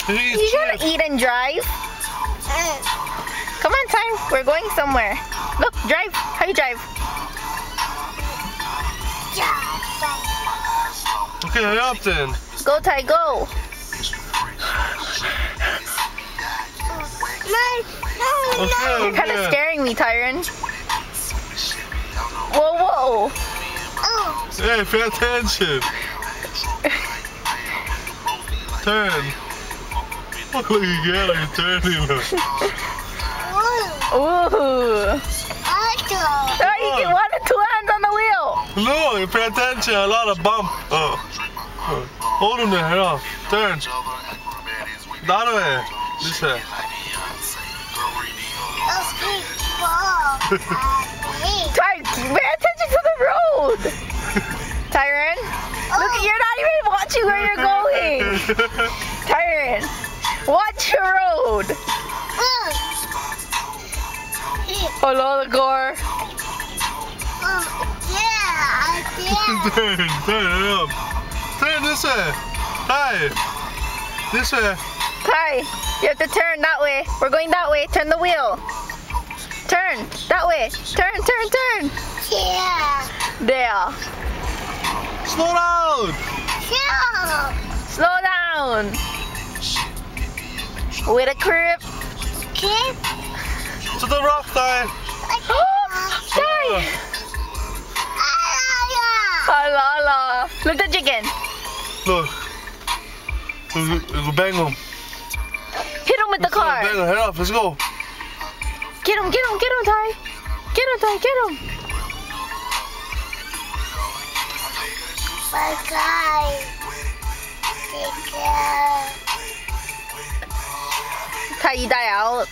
You gotta eat and drive. Come on, Ty. We're going somewhere. Look, drive. How you drive? Okay, hurry up then. Go, Ty, go. Okay, You're kind of scaring me, Tyron. Whoa, whoa. Hey, pay attention. Turn. Look at you, you're turning. Ooh. Oh, you can one or two hands on the wheel. No, you pay attention. A lot of bump. Hold him there. Head off. Turn. That way. This way. Ty, pay attention to the road. Tyron, look, you're not even watching where you're going. Tyron, watch your road. Hello, the car. Turn up. Turn this way. Hi. This way. Ty, you have to turn that way. We're going that way. Turn the wheel. Turn that way. Turn, turn, turn. There. Slow down. Slow down. With a grip. To the rock, Ty. Ty. Hello. Look the chicken. Look. We'll bang him. Hit him with the car. Bang him. Head off. Let's go. Get him, Ty. Get him, Ty, get him. Ty, you die out.